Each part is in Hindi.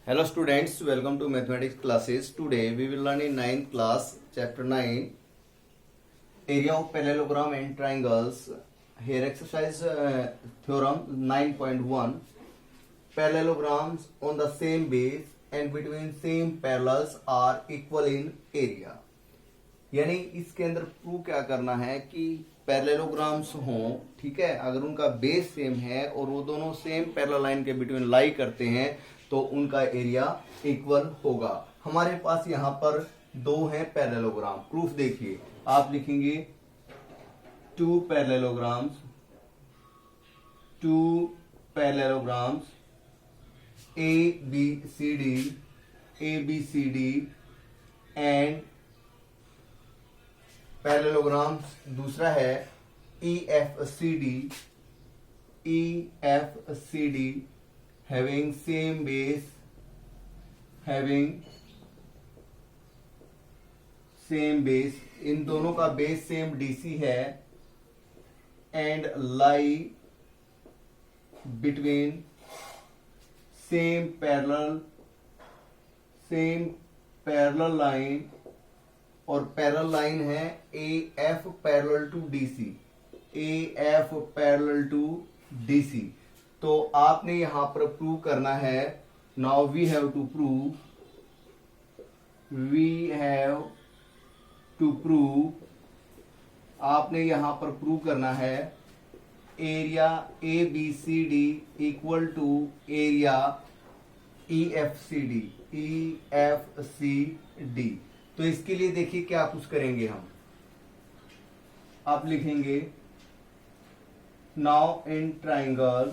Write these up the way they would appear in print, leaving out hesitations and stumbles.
Hello students, welcome to mathematics classes. Today we will learn in 9th class, chapter 9, area of parallelogram and triangles. Here exercise theorem 9.1. Parallelograms on the same base and between same parallels are equal in area. यानी इसके अंदर प्रूव क्या करना है कि पैरेललोग्राम्स हों, ठीक है, अगर उनका बेस सेम है और वो दोनों सेम पैरेलल लाइन के बिटवीन लाई करते हैं तो उनका एरिया इक्वल होगा। हमारे पास यहाँ पर दो हैं पैरेललोग्राम। प्रूफ देखिए, आप लिखेंगे two parallelograms A B C D and parallelograms दूसरा है E F C D having same base, इन दोनों का बेस सेम डीसी है and lie between same parallel line, और पैरेलल लाइन है A F parallel to DC. तो आपने यहां पर प्रूव करना है। Now we have to prove आपने यहां पर प्रूव करना है area A B C D equal to area E F C D. तो इसके लिए देखिए क्या कुछ करेंगे हम। आप लिखेंगे नाउ इन ट्राइंगल,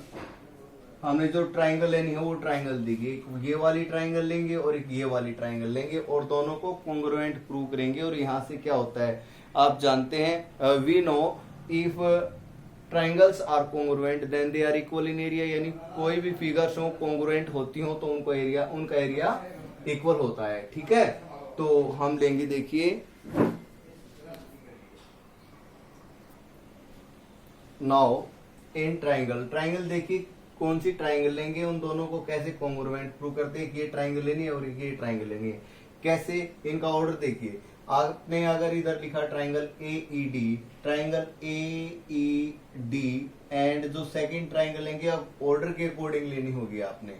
हमने जो ट्राइंगल लेनी है वो ट्राइंगल देखिए, ये वाली ट्राइंगल लेंगे और एक ये वाली ट्राइंगल लेंगे और दोनों को कॉन्ग्रुएंट प्रूव करेंगे। और यहां से क्या होता है आप जानते हैं, we know if triangles are congruent then they are equal in area. यानी कोई भी फिगर्स हो कॉन्ग्रुएंट होती हो तो उनका एरिया इक्वल होता है, ठीक है। तो हम लेंगे, देखिए नाउ इन ट्राइंगल देखिए कौन सी ट्राइंगल लेंगे, उन दोनों को कैसे कॉन्ग्रुएंट प्रूव करते हैं कि ये ट्राइंगल लेनी है और ये ट्राइंगल लेनी है। कैसे, इनका ऑर्डर देखिए। आपने अगर इधर लिखा triangle A E D and जो सेकंड ट्राइंगल लेंगे अब ऑर्डर के अकॉर्डिंग लेनी होगी आपने।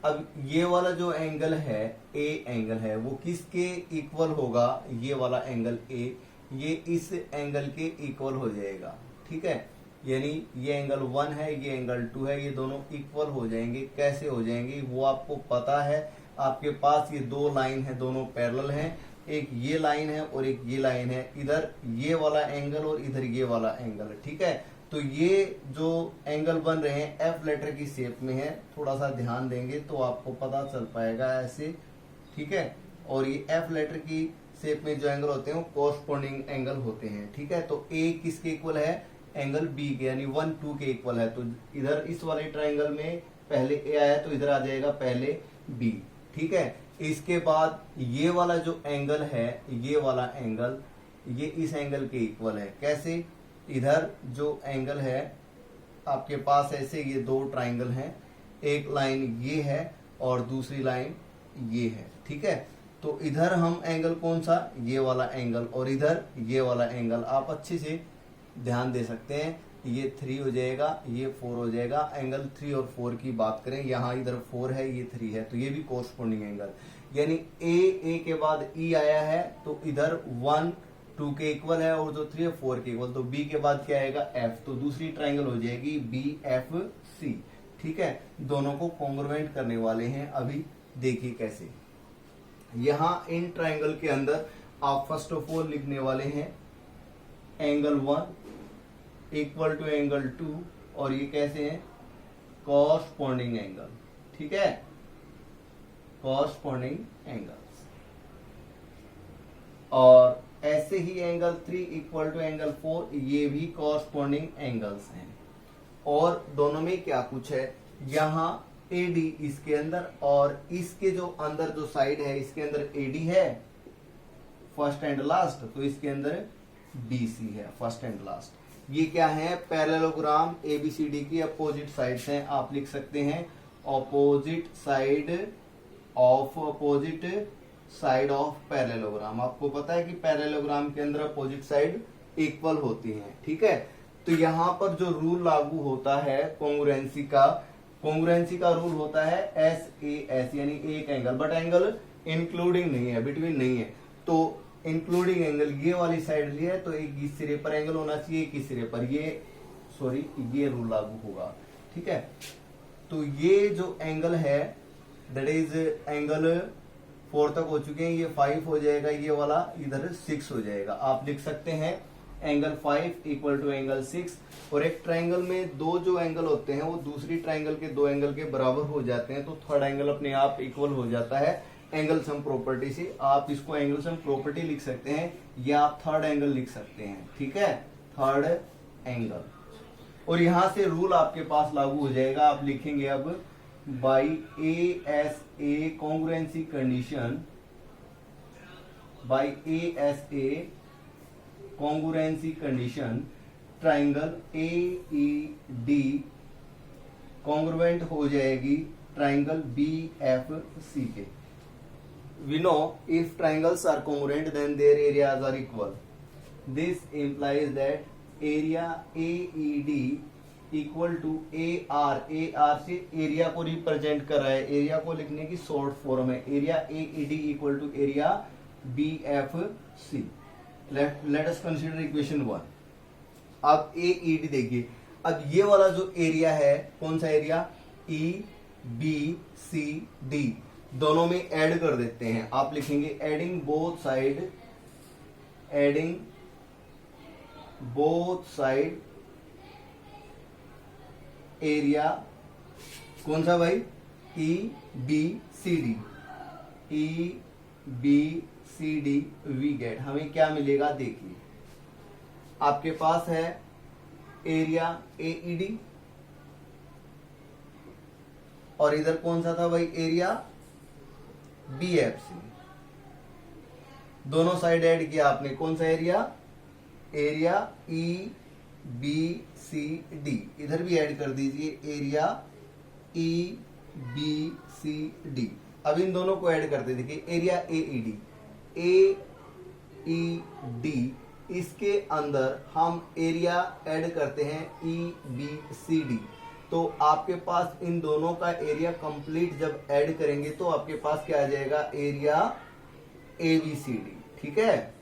अब ये वाला जो एंगल है ए एंगल है वो किसके इक्वल होगा, ये वाला एंगल ए, ये इस एंगल के इक्वल हो जाएगा, ठीक है। यानी ये एंगल 1 है, ये एंगल 2 है, ये दोनों इक्वल हो जाएंगे। कैसे हो जाएंगे वो आपको पता है। आपके पास ये दो लाइन है, दोनों पैरेलल हैं, एक ये लाइन है और एक ये लाइन है। इधर ये वाला एंगल और इधर ये वाला एंगल है, ठीक है। तो ये जो एंगल बन रहे हैं एफ लेटर की शेप में है, थोड़ा सा ध्यान देंगे तो आपको पता चल पाएगा ऐसे, ठीक है। और ये एफ लेटर की शेप में जो एंगल होते हैं वो कोरस्पॉन्डिंग एंगल होते हैं, ठीक है। तो ए किसके इक्वल है, एंगल बी के, यानी 1 2 के इक्वल है। तो इधर इस वाले ट्राइंगल में पहले ए आया तो इधर आ जाएगा पहले बी, ठीक है। इसके बाद ये वाला जो एंगल है, ये वाला एंगल ये इस एंगल के इक्वल है। कैसे, इधर जो एंगल है आपके पास ऐसे ये दो ट्राइंगल हैं, एक लाइन ये है और दूसरी लाइन ये है, ठीक है। तो इधर हम एंगल कौन सा, ये वाला एंगल, और इधर ये वाला एंगल आप अच्छे से ध्यान दे सकते हैं। ये 3 हो जाएगा, ये 4 हो जाएगा। एंगल 3 और 4 की बात करें, यहाँ इधर 4 है, ये 3 है, तो ये भी कोरस्पॉन्डिंग एंगल। यानी ए के बाद ई आया है तो इधर 1 2 के इक्वल है और जो 3 है 4 के इक्वल। तो बी के बाद क्या आएगा, एफ, तो दूसरी ट्राइंगल हो जाएगी बी एफ सी, ठीक है। दोनों को कॉन्ग्रुएंट करने वाले हैं। अभी देखिए कैसे। यहाँ इन ट्राइंगल के अंदर आप फर्स्ट ऑफ ऑल लिखने वाले हैं एंगल 1 इक्वल टू एंगल 2, और ये कैसे हैं, कॉरस्पॉन्डिंग एंगल, ठीक है, कॉरस्पॉन्डिंग एंगल्स। और ऐसे ही एंगल 3 इक्वल टू एंगल 4, ये भी कॉरस्पॉन्डिंग एंगल्स हैं। और दोनों में क्या कुछ है, यहाँ एडी इसके अंदर और इसके जो अंदर जो साइड है इसके अंदर एडी है फर्स्ट एंड लास्ट, तो इसके अंदर बीसी है फर्स्ट एंड लास्ट। ये क्या है, पैरेललोग्राम एबीसीडी की अपोजिट साइड्स हैं। आप लिख सकते हैं opposite side of opposite side of parallelogram. आपको पता है कि पैरेललोग्राम के अंदर अपोजिट साइड इक्वल होती हैं, ठीक है। तो यहाँ पर जो रूल लागू होता है कॉन्ग्रुएंसी का रूल होता है SAS, यानी एक एंगल, बट एंगल इंक्लूडिंग नहीं है, बिटवीन नहीं है। तो इंक्लूडिंग एंगल ये वाली साइड ली है, तो एक इस सिरे पर एंगल होना चाहिए, एक इस सिरे पर, ये रूल लागू होगा, ठीक है। तो ये जो एंगल है दैट इज एंगल 4 तक हो चुके हैं, ये 5 हो जाएगा, ये वाला इधर 6 हो जाएगा। आप लिख सकते हैं एंगल 5 इक्वल टू एंगल 6। और एक ट्राइंगल में दो जो एंगल होते हैं वो दूसरी ट्राइंगल के दो एंगल के बराबर हो जाते हैं, तो थर्ड एंगल अपने आप इक्वल हो जाता है एंगल सम प्रॉपर्टी से। आप इसको एंगल सम प्रॉपर्टी लिख सकते हैं या आप थर्ड एंगल लिख सकते हैं, ठीक है, थर्ड एंगल। और यहां से रूल आपके पास लागू हो जाएगा। आप लिखेंगे अब by ASA congruency condition, by ASA congruency condition triangle AED congruent हो जाएगी ट्राइंगल BFC के। We know if triangles are congruent then their areas are equal. This implies that area AED equal to AR से एरिया को रिप्रेजेंट कर रहा है, एरिया को लिखने की शॉर्ट फॉर्म है, area AED equal to area BFC। Let us consider equation 1। अब AED देखिए, अब ये वाला जो एरिया है कौन सा एरिया, EBCD दोनों में ऐड कर देते हैं। आप लिखेंगे एडिंग बोथ साइड एरिया कौन सा भाई, EBCD वी गेट। हमें क्या मिलेगा देखिए, आपके पास है एरिया AED और इधर कौन सा था भाई, एरिया BFC। दोनों साइड ऐड किया आपने, कौन सा एरिया EBCD, इधर भी ऐड कर दीजिए एरिया EBCD। अब इन दोनों को ऐड करते देखिए, एरिया AED, इसके अंदर हम एरिया ऐड करते हैं EBCD। तो आपके पास इन दोनों का एरिया कंप्लीट जब ऐड करेंगे तो आपके पास क्या आ जाएगा, एरिया ABCD, ठीक है।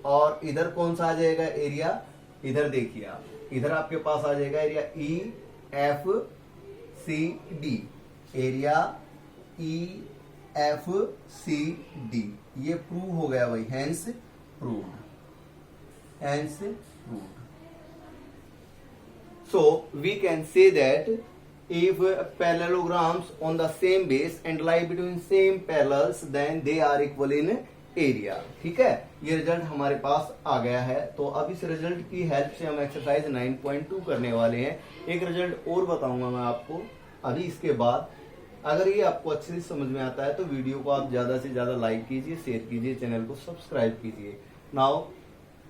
और इधर कौन सा आ जाएगा एरिया, इधर देखिए आप, इधर आपके पास आ जाएगा एरिया EFCD, एरिया EFCD। ये प्रूव हो गया भाई, hence proved. So we can say that if parallelograms on the same base and lie between same parallels then they are equal in area, ठीक है। ये रिजल्ट हमारे पास आ गया है। तो अब इस रिजल्ट की हेल्प से हम एक्सरसाइज 9.2 करने वाले हैं। एक रिजल्ट और बताऊंगा मैं आपको अभी इसके बाद। अगर ये आपको अच्छे से समझ में आता है तो वीडियो को आप ज्यादा से ज्यादा लाइक कीजिए, शेयर कीजिए, चैनल को सब्सक्राइब कीजिए। नाउ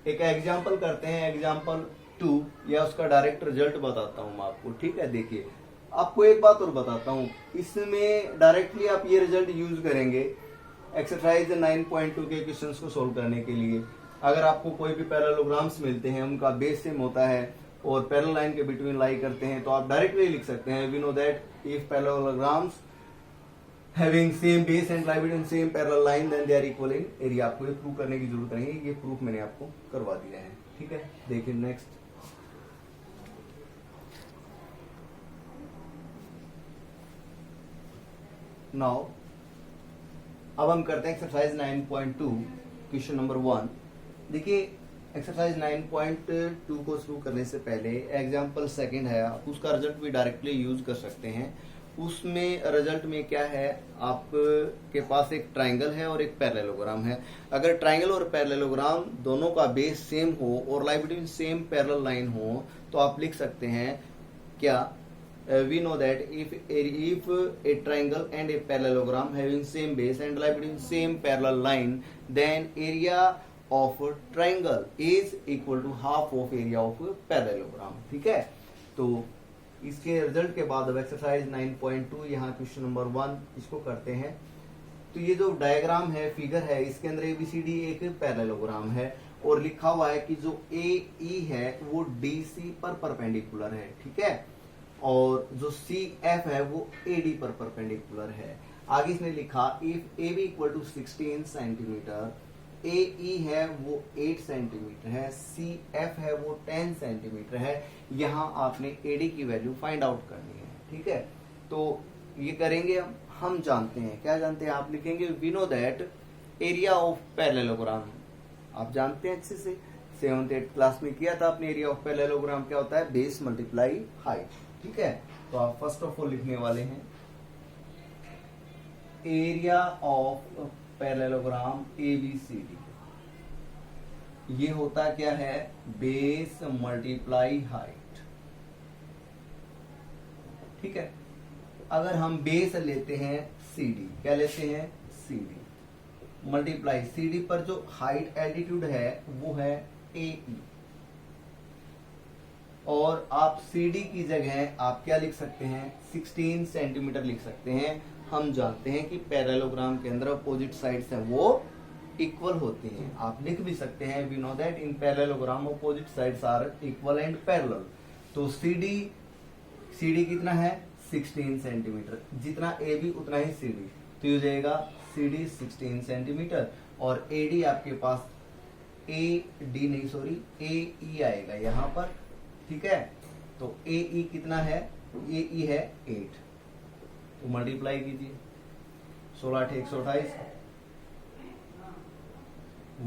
एक एग्जाम्पल करते हैं, एग्जाम्पल 2, या उसका डायरेक्ट रिजल्ट बताता हूं मैं आपको, ठीक है। देखिए आपको एक बात और बताता हूं, इसमें डायरेक्टली आप ये रिजल्ट यूज करेंगे एक्सरसाइज 9.2 के क्वेश्चंस को सोल्व करने के लिए। अगर आपको कोई भी पैरेललोग्राम्स मिलते हैं, उनका बेस सेम होता है और पैरेलल लाइन के बिटवीन लाई करते हैं, तो आप डायरेक्टली लिख सकते हैं, we know that if parallelograms having same base and lie between same parallel line then they are equal in area। आपको ये प्रूव करने की जरूरत नहीं है, ये प्रूफ मैंने आपको करवा दिया है, ठीक है। देखिए नेक्स्ट, नाउ अब हम करते हैं एक्सरसाइज 9.2 क्वेश्चन नंबर 1। देखिए एक्सरसाइज 9.2 को शुरू करने से पहले एग्जाम्पल सेकंड है, आप उसका रिजल्ट भी डायरेक्टली यूज कर सकते हैं। उसमें रिजल्ट में क्या है, आपके पास एक ट्राइंगल है और एक पैरेललोग्राम है। अगर ट्राइंगल और पैरेललोग्राम दोनों का बेस सेम हो और lie between same parallel line हो तो आप लिख सकते हैं क्या, we know that if a triangle and a parallelogram having same base and lie between same parallel line then area of triangle is equal to half of area of parallelogram, ठीक है। तो इसके रिजल्ट के बाद अब एक्सरसाइज 9.2 यहाँ क्वेश्चन नंबर 1 इसको करते हैं। तो ये जो डायग्राम है, फिगर है, इसके अंदर एबीसीडी एक पैरेललोग्राम है और लिखा हुआ है कि जो ए ई है वो डी सी पर परपेंडिकुलर है, ठीक है, और जो सी एफ है वो ए डी पर परपेंडिकुलर है। आगे इसने लिखा if A B equal to 16 centimetre, A E है वो 8 सेंटीमीटर है, सी एफ है वो 10 सेंटीमीटर है। यहाँ आपने ए डी की वैल्यू फाइंड आउट करनी है, ठीक है। तो ये करेंगे हम जानते हैं, क्या जानते हैं, आप लिखेंगे we know that area of parallelogram, आप जानते हैं अच्छे से, 7th 8th क्लास में किया था आपने। एरिया ऑफ पैरेललोग्राम क्या होता है, बेस मल्टीप्लाई हाइट, ठीक है। तो आप फर्स्ट ऑफ ऑल लिखने वाले हैं एरिया ऑफ पैरेललोग्राम एबीसीडी, ये होता क्या है, बेस मल्टीप्लाई हाइट, ठीक है। अगर हम बेस लेते हैं सीडी, क्या लेते हैं, सीडी मल्टीप्लाई सीडी पर जो हाइट एल्टीट्यूड है वो है एई, और आप सीडी की जगह आप क्या लिख सकते हैं, 16 सेंटीमीटर लिख सकते हैं। हम जानते हैं कि पैरेललोग्राम के अंदर अपोजिट साइड्स है वो इक्वल होती हैं। आप लिख भी सकते हैं we know that in parallelogram opposite sides are equal and parallel. तो सीडी कितना है, 16 सेंटीमीटर, जितना ए बी उतना ही सीडी, तो ये हो जाएगा सीडी 16 सेंटीमीटर, और एडी आपके पास ए ई आएगा यहाँ पर, ठीक है। तो ए ई कितना है, ए ई है 8, तो मल्टीप्लाई कीजिए, 16 8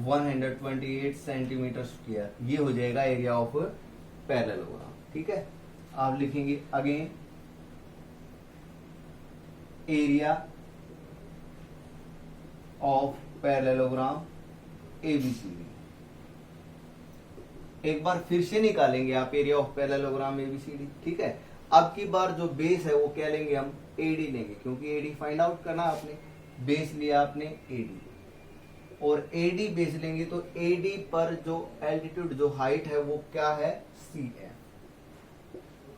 128, 128 सेंटीमीटर स्क्वायर, ये हो जाएगा एरिया ऑफ पैरेललोग्राम, ठीक है। आप लिखेंगे again area of parallelogram ABCD, एक बार फिर से निकालेंगे आप एरिया ऑफ पैरेललोग्राम एबीसीडी, ठीक है। अब की बार जो बेस है वो क्या लेंगे, हम एडी लेंगे, क्योंकि एडी फाइंड आउट करना आपने, बेस लिया आपने एडी, और एडी बेस लेंगे तो एडी पर जो एल्टीट्यूड जो हाइट है वो क्या है, सी है,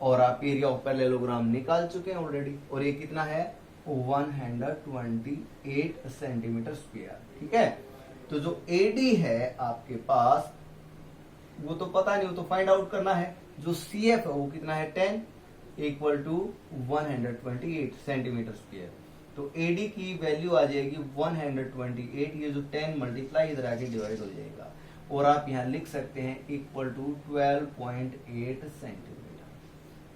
और आप एरिया ऑफ पैरेललोग्राम निकाल चुके हैं ऑलरेडी, और ये कितना है, 128 सेंटीमीटर स्क्वायर, ठीक है। तो जो एडी है आपके पास वो तो पता नहीं, वो तो फाइंड आउट करना है। जो सी एफ है वो कितना है, 10 इक्वल टू 128 सेंटीमीटर स्क्वायर। तो एडी की वैल्यू आ जाएगी 128, ये जो 10 मल्टीप्लाई इधर आके डिवाइड हो जाएगा, और आप यहाँ लिख सकते हैं इक्वल टू 12.8 सेंटीमीटर।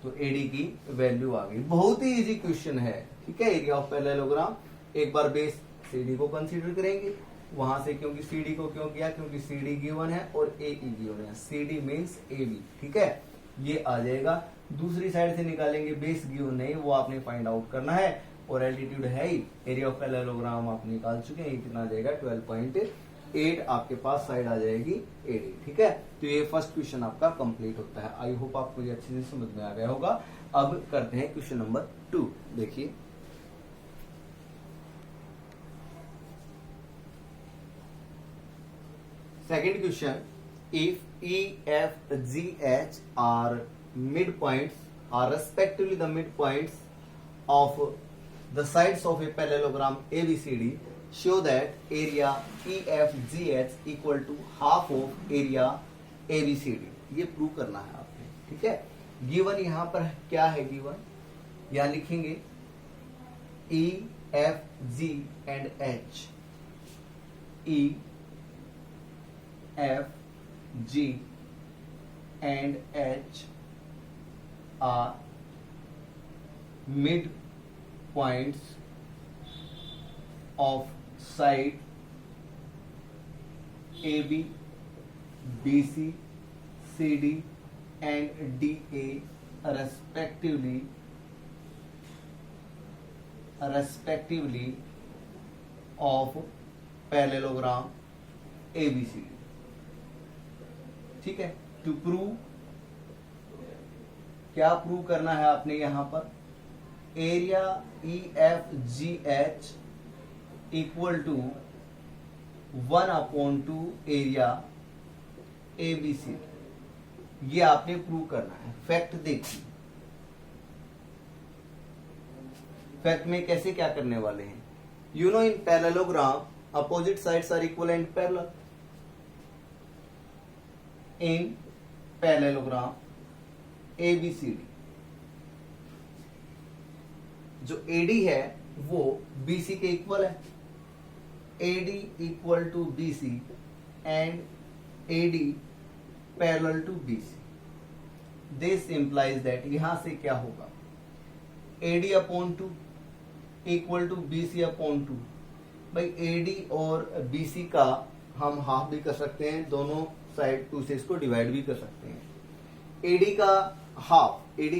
तो एडी की वैल्यू आ गई। बहुत ही इजी क्वेश्चन है, ठीक है। एरिया ऑफ पैरेललोग्राम, एक बार बेस सीडी को कंसीडर करेंगे वहां से, क्योंकि सीडी को क्यों किया, क्योंकि सीडी गिवन है और ए ई गिवन है, सीडी मींस ए बी, ठीक है, ये आ जाएगा। दूसरी साइड से निकालेंगे, बेस गिवन नहीं, वो आपने फाइंड आउट करना है, और एल्टीट्यूड है ही, एरिया ऑफ पैरेललोग्राम आप निकाल चुके हैं, ये कितना आ जाएगा 12.8, आपके पास साइड आ जाएगी एडी, ठीक है। तो ये फर्स्ट क्वेश्चन आपका कंप्लीट होता है। आई होप आपको ये अच्छे से समझ में आ गया होगा। अब करते हैं क्वेश्चन नंबर 2, देखिए second question, if E F G H R midpoints are respectively the midpoints of the sides of a parallelogram ABCD, show that area EFGH equal to half of area ABCD। ये प्रूव करना है आपने, ठीक है। गिवन यहाँ पर क्या है, गिवन यहाँ लिखेंगे E F G and H, E F G and H are mid points of side AB, BC, CD and DA respectively of parallelogram ABCD, ठीक है। टू प्रूव, क्या प्रूव करना है आपने यहां पर, area E F G H equal to 1/2 area A B C, ये आपने प्रूव करना है। फैक्ट देखिए, फैक्ट में कैसे क्या करने वाले हैं, you know in parallelogram opposite sides are equal and parallel. In parallelogram ABCD जो AD है वो BC के इक्वल है, AD equal to BC and AD parallel to BC। This implies that यहां से क्या होगा, AD upon 2 equal to BC upon 2। भाई AD और BC का हम हाफ भी कर सकते हैं, दोनों साइड 2 से इसको डिवाइड भी कर सकते हैं। AD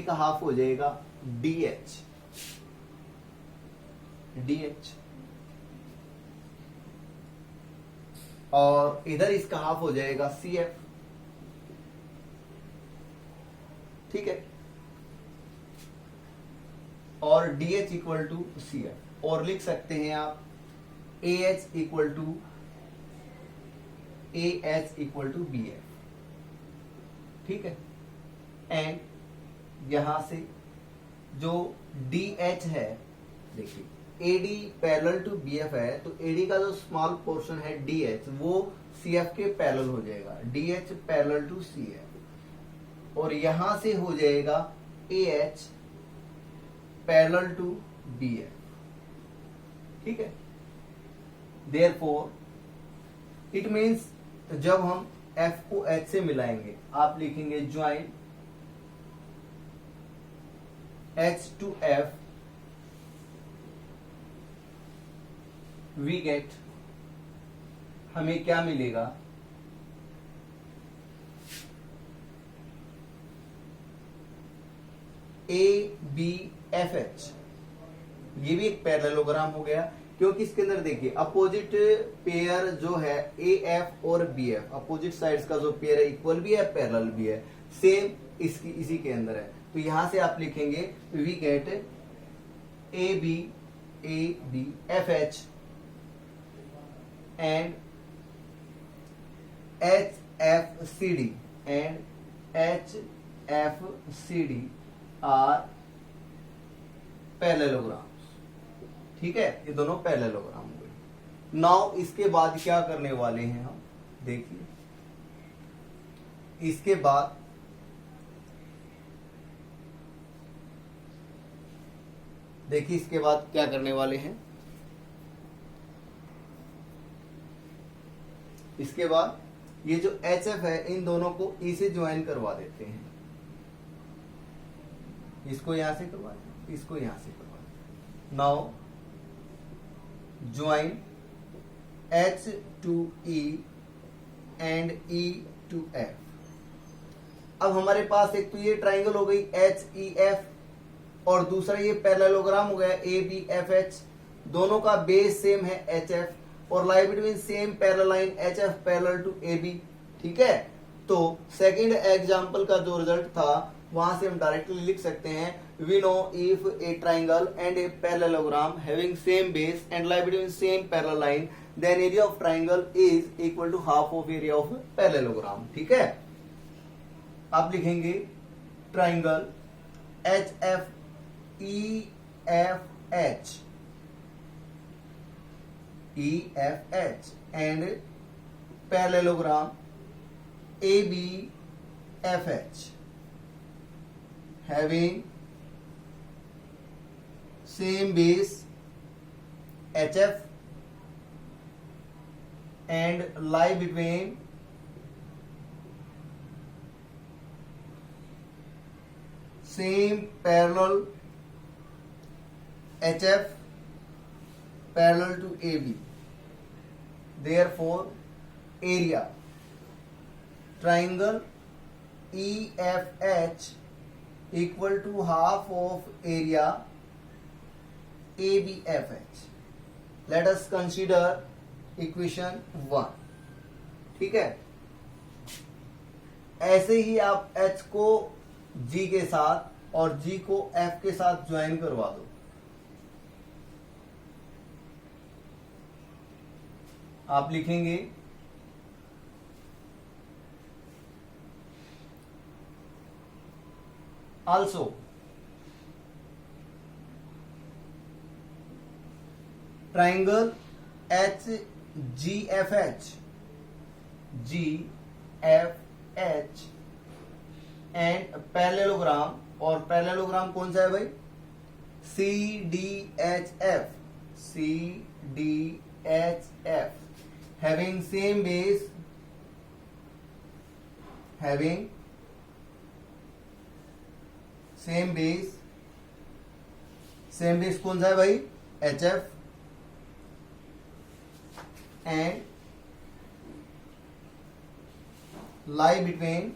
का हाफ हो जाएगा DH और इधर इसका हाफ हो जाएगा CF। ठीक है, और DH इक्वल टू CF, और लिख सकते हैं आप AH इक्वल टू BF। ठीक है, एंड यहां से जो DH है, देखिए AD पैरेलल टू BF है, तो AD का जो स्मॉल पोर्शन है DH वो CF के पैरेलल हो जाएगा, DH पैरेलल टू CF, और यहां से हो जाएगा AH पैरेलल टू BF। ठीक है, देयरफॉर इट मींस जब हम F को H से मिलाएंगे, आप लिखेंगे join H to F, we get, हमें क्या मिलेगा, ABFH। ये भी एक पैरेललोग्राम हो गया, क्योंकि इसके अंदर देखिए अपोजिट पेयर जो है AF और BF, अपोजिट साइड्स का जो पेयर है इक्वल भी है पैरेलल भी है, सेम इसी के अंदर है। तो यहां से आप लिखेंगे we get ABFH and HFCD are parallelograms. ठीक है, ये दोनों पैरेललोग्राम हो गए। नाउ इसके बाद क्या करने वाले हैं हम, देखिए इसके बाद क्या करने वाले हैं, इसके बाद ये जो HF है इन दोनों को E से ज्वाइन करवा देते हैं, इसको यहां से करवा दें, इसको यहां से करवा दें। Now join H to E and E to F। अब हमारे पास एक तो ये ट्राइंगल हो गई HEF, और दूसरा ये पैरेललोग्राम हो गया ABFH, दोनों का बेस सेम है HF, और lie between same parallel line HF parallel to AB। ठीक है, तो सेकंड एग्जांपल का जो रिजल्ट था वहां से हम डायरेक्टली लिख सकते हैं, we know if a triangle and a parallelogram having same base and lie between same parallel line, then area of triangle is equal to half of area of parallelogram. ठीक है, आप लिखेंगे triangle EFH and parallelogram ABFH having same base HF and lie between same parallel HF parallel to AB. Therefore, area triangle EFH equal to half of area ABFH. Let us consider equation 1. ठीक है, ऐसे ही आप H को G के साथ और G को F के साथ ज्वाइन करवा दो। आप लिखेंगे also triangle H G F H and parallelogram, और पैरेललोग्राम कौन सा है भाई, C D H F, having same base, same base कौन सा है भाई, H F, and lie between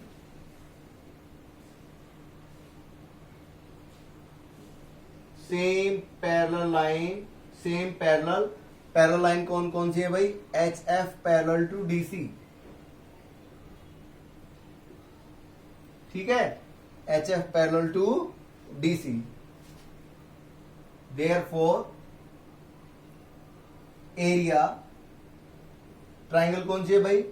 same parallel line कौन कौन सी है भाई, H F parallel to DC, ठीक है, H F parallel to DC, therefore area triangle कौन सी है भाई,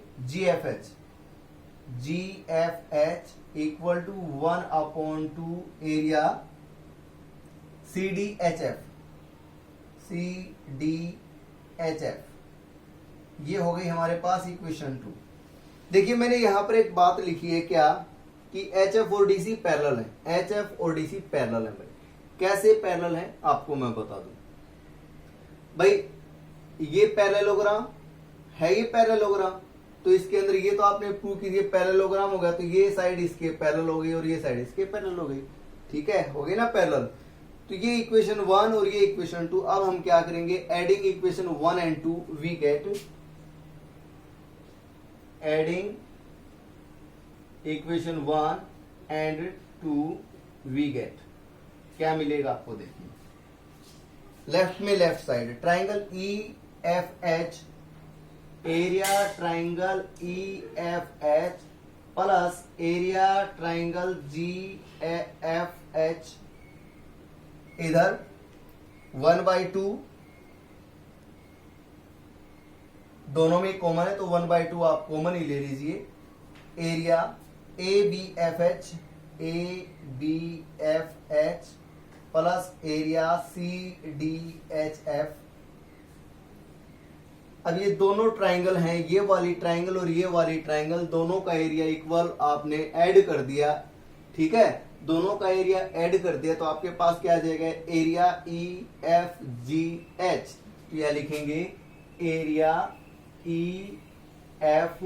G F H equal to 1/2 area C D H F, ये हो गई हमारे पास इक्वेशन 2। देखिए मैंने यहां पर एक बात लिखी है क्या, कि एच एफ और डीसी पैरेलल है, एच एफ और डीसी पैरेलल है भाई। कैसे पैरेलल है आपको मैं बता दूं भाई, ये पैरेललोग्राम है, ये पैरेललोग्राम, तो इसके अंदर ये तो आपने प्रूव कीजिए पैरेललोग्राम हो गया, तो ये साइड इसके पैरेलल हो गई और ये साइड इसके पैरेलल हो गई, ठीक है, हो गई ना पैरेलल। तो ये इक्वेशन 1 और ये इक्वेशन 2, अब हम क्या करेंगे, adding equation 1 and 2 we get, adding equation 1 and 2 we get, क्या मिलेगा आपको देखिए, लेफ्ट में left side triangle E F H, area triangle E F H plus area triangle G F H, इधर 1/2, दोनों में कॉमन है तो 1/2 आप कॉमन ही ले लीजिए, area A B F H plus area C D H F. अब ये दोनों ट्राइंगल हैं, ये वाली ट्राइंगल और ये वाली ट्राइंगल, दोनों का एरिया इक्वल आपने ऐड कर दिया, ठीक है, दोनों का एरिया ऐड कर दिया तो आपके पास क्या आ जाएगा, area E F G H, या लिखेंगे area E F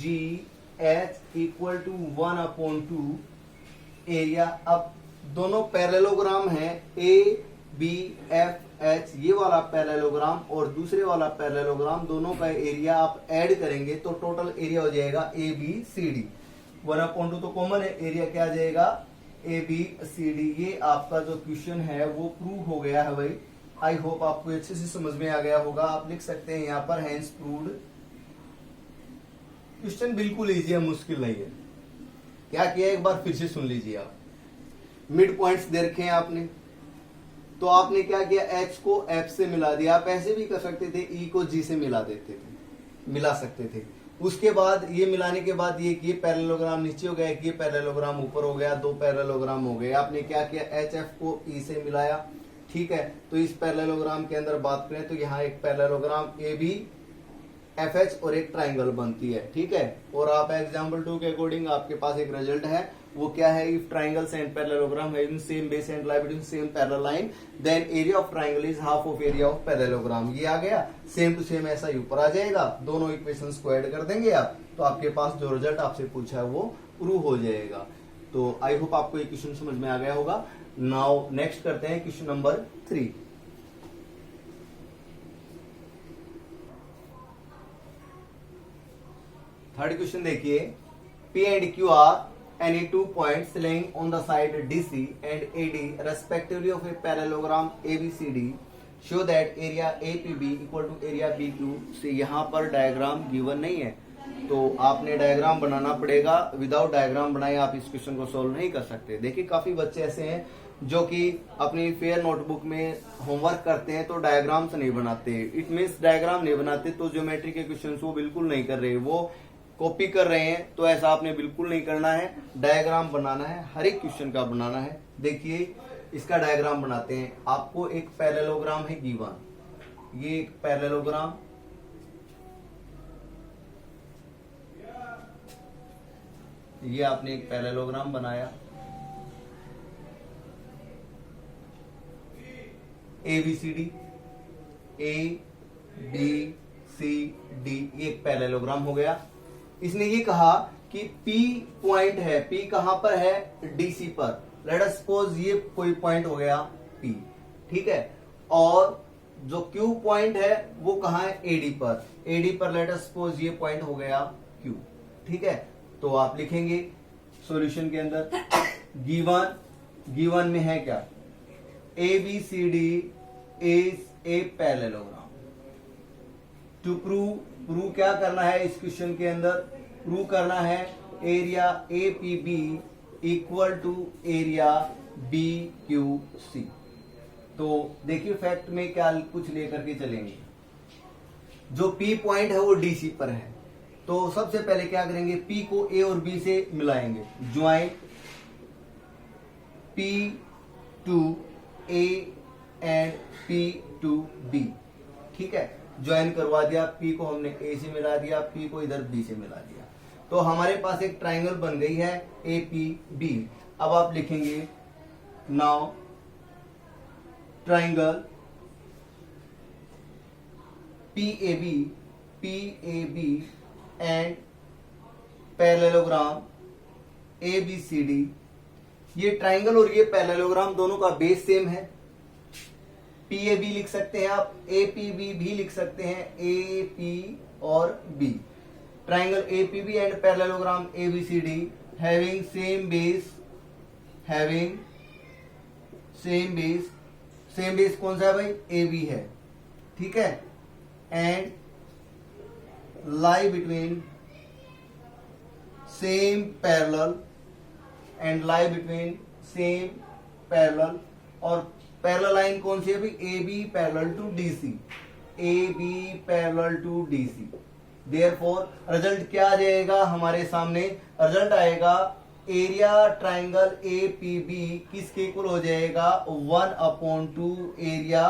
G H equal to 1/2 area. अब दोनों पैरेललोग्राम है, ए बी एफ एच, ये वाला पैरेललोग्राम और दूसरे वाला पैरेललोग्राम, दोनों का एरिया आप ऐड करेंगे तो टोटल एरिया हो जाएगा ए बी सी डी, 1/2 तो कॉमन है, एरिया क्या आ जाएगा, ए बी सी डी। ये आपका जो क्वेश्चन है वो प्रूव हो गया है भाई, आई होप आपको अच्छे से समझ में आ गया होगा। आप लिख सकते हैं यहाँ पर हैंस प्रूव्ड, क्वेश्चन बिल्कुल इजी है, मुश्किल नहीं है। क्या किया एक बार फिर से सुन लीजिए आप, मिड पॉइंट्स दे रखे हैं आपने, तो आपने क्या किया, एच को एफ से मिला दिया, आप ऐसे भी कर सकते थे, ई को जी से मिला सकते थे। उसके बाद ये मिलाने के बाद ये पैरेललोग्राम नीचे हो गया, ये पैरेललोग्राम ऊपर हो गया, 2 पैरेललोग्राम हो गए। आपने क्या किया, एच एफ को ई से मिलाया, ठीक है। तो इस पैरेललोग्राम के अंदर बात करें तो यहाँ एक parallelogram A B F H और एक ट्राइंगल बनती है, ठीक है। और आप एग्जाम्पल 2 के अकॉर्डिंग आपके पास एक रिजल्ट है, वो क्या है, if triangles and parallelogram having same base and lie between same parallel line then area of triangle is half of area of parallelogram. ये आ गया, सेम टू सेम ऐसा ही ऊपर आ जाएगा, दोनों इक्वेशंस को ऐड कर देंगे आप, तो आपके पास जो रिजल्ट आपसे पूछा है वो प्रूव हो जाएगा। तो आई होप आपको ये क्वेश्चन समझ में आ गया होगा। नाउ नेक्स्ट करते हैं क्वेश्चन नंबर 3। थर्ड क्वेश्चन देखिए, P and Q are any 2 points lying on the side DC and AD respectively of a parallelogram ABCD show that area APB equal to area BQ। से यहाँ पर डायग्राम गिवन नहीं है तो आपने डायग्राम बनाना पड़ेगा, विदाउट डायग्राम बनाए आप इस क्वेश्चन को सोल्व नहीं कर सकते। देखिए काफी बच्चे ऐसे हैं जो कि अपनी फेयर नोटबुक में होमवर्क करते हैं तो डायग्राम्स नहीं बनाते, इट मीन्स डायग्राम नहीं बनाते तो ज्योमेट्री के क्वेश्चन वो बिल्कुल नहीं कर रहे, वो कॉपी कर रहे हैं। तो ऐसा आपने बिल्कुल नहीं करना है, डायग्राम बनाना है, हर एक क्वेश्चन का बनाना है। देखिए इसका डायग्राम बनाते हैं, आपको एक पैरेललोग्राम है गिवन, ये एक पैरेललोग्राम, ये आपने एक पैरेललोग्राम बनाया, ABCD, ABCD, ये एक पैरेललोग्राम हो गया। इसने ये कहा कि P पॉइंट है, P कहां पर है, DC पर। लेट अस सपोज ये कोई पॉइंट हो गया P, ठीक है, और जो Q पॉइंट है वो कहां है, AD पर। AD पर लेट अस सपोज ये पॉइंट हो गया Q, ठीक है। तो आप लिखेंगे सॉल्यूशन के अंदर गिवन में है क्या, ABCD is a parallelogram. To prove क्या करना है इस क्वेश्चन के अंदर, प्रूव करना है area APB equal to area BQC। तो देखिए फैक्ट में क्या कुछ लेकर के चलेंगे। जो P पॉइंट है वो DC पर है, तो सबसे पहले क्या करेंगे, P को A और B से मिलाएंगे, join P to A and P to B, ठीक है, ज्वाइन करवा दिया। P को हमने A से मिला दिया, P को इधर B से मिला दिया, तो हमारे पास एक ट्राइंगल बन गई है APB। अब आप लिखेंगे now triangle PAB and parallelogram ABCD। ये ट्राइंगल और ये पैरेललोग्राम दोनों का बेस सेम है। PAB लिख सकते हैं आप, APB भी लिख सकते हैं, AP और B। Triangle APB and parallelogram ABCD having same base कौन सा है भाई, AB है, ठीक है, and lie between same parallel और पैरेलल लाइन कौन सी है भाई, AB parallel to DC। Therefore result क्या आ जाएगा हमारे सामने, रिजल्ट आएगा एरिया ट्राइंगल APB किसके इक्वल हो जाएगा, 1/2 एरिया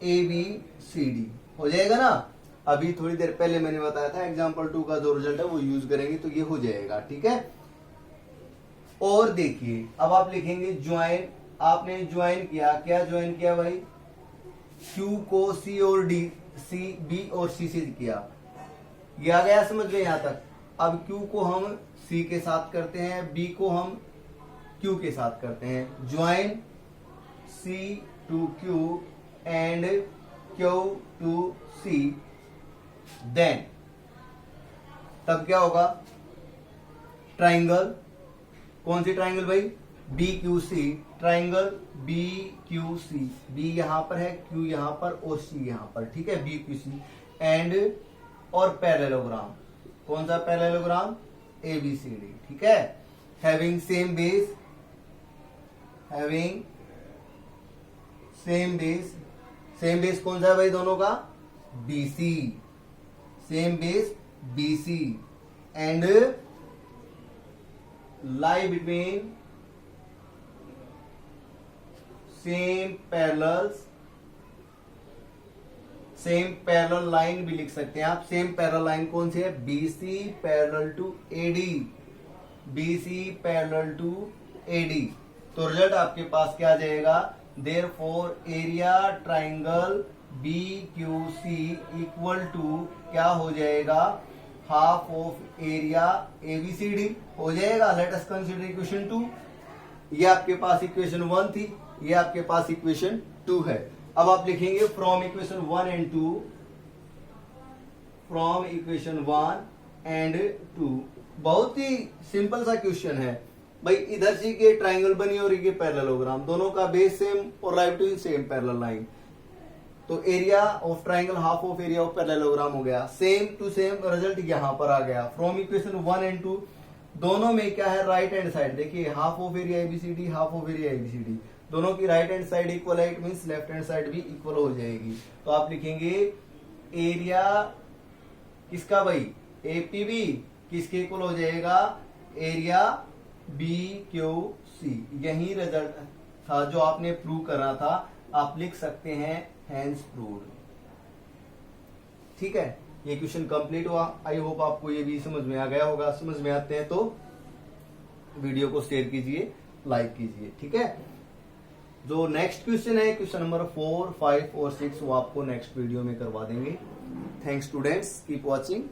ABCD हो जाएगा ना। अभी थोड़ी देर पहले मैंने बताया था एग्जाम्पल 2 का जो रिजल्ट है वो यूज करेंगे तो ये हो जाएगा, ठीक है। और देखिए अब आप लिखेंगे ज्वाइन, आपने ज्वाइन किया, क्या ज्वाइन किया भाई, Q को C और D, B और C से किया, ये आ गया समझ में यहां तक। अब Q को हम C के साथ करते हैं, B को हम Q के साथ करते हैं, join C to Q and Q to C, then तब क्या होगा, ट्राइंगल कौन सी ट्राइंगल भाई, BQC, ट्राइंगल BQC, B यहां पर है, Q यहां पर और C यहां पर, ठीक है, BQC एंड और पैरेललोग्राम कौन सा, पैरेललोग्राम ABCD, ठीक है, हैविंग सेम बेस कौन सा है भाई दोनों का, BC, same base BC and lie between same parallel line भी लिख सकते हैं आप। सेम पैरेलल लाइन कौन सी है, BC पैरेलल टू AD। तो रिजल्ट आपके पास क्या आ जाएगा, therefore area triangle BQC equal to क्या हो जाएगा, हाफ ऑफ एरिया ABCD हो जाएगा। Let us consider equation 2। ये आपके पास इक्वेशन 1 थी, ये आपके पास इक्वेशन 2 है। अब आप लिखेंगे फ्रॉम इक्वेशन 1 एंड 2। बहुत ही सिंपल सा क्वेश्चन है भाई, इधर से के ट्राइंगल बनी और ये पैरेललोग्राम, दोनों का बेस सेम और right to same parallel line, तो area of triangle half of area of parallelogram हो गया। सेम टू सेम रिजल्ट यहां पर आ गया। फ्रॉम इक्वेशन 1 एंड 2 दोनों में क्या है, राइट हैंड साइड देखिए, half of area ABCD, half of area ABCD, दोनों की राइट हैंड साइड इक्वल है, it means left hand side भी इक्वल हो जाएगी। तो आप लिखेंगे एरिया किसका भाई, APB किसके इक्वल हो जाएगा, एरिया BQC। यही रिजल्ट था जो आपने प्रूव करना था, आप लिख सकते हैं हैंस प्रूव्ड। ठीक है, ये क्वेश्चन कंप्लीट हुआ। आई होप आपको ये भी समझ में आ गया होगा। समझ में आते हैं तो वीडियो को शेयर कीजिए, लाइक कीजिए, ठीक है। जो नेक्स्ट क्वेश्चन है, क्वेश्चन नंबर 4, 5 और 6, वो आपको नेक्स्ट वीडियो में करवा देंगे। Thanks students, keep watching.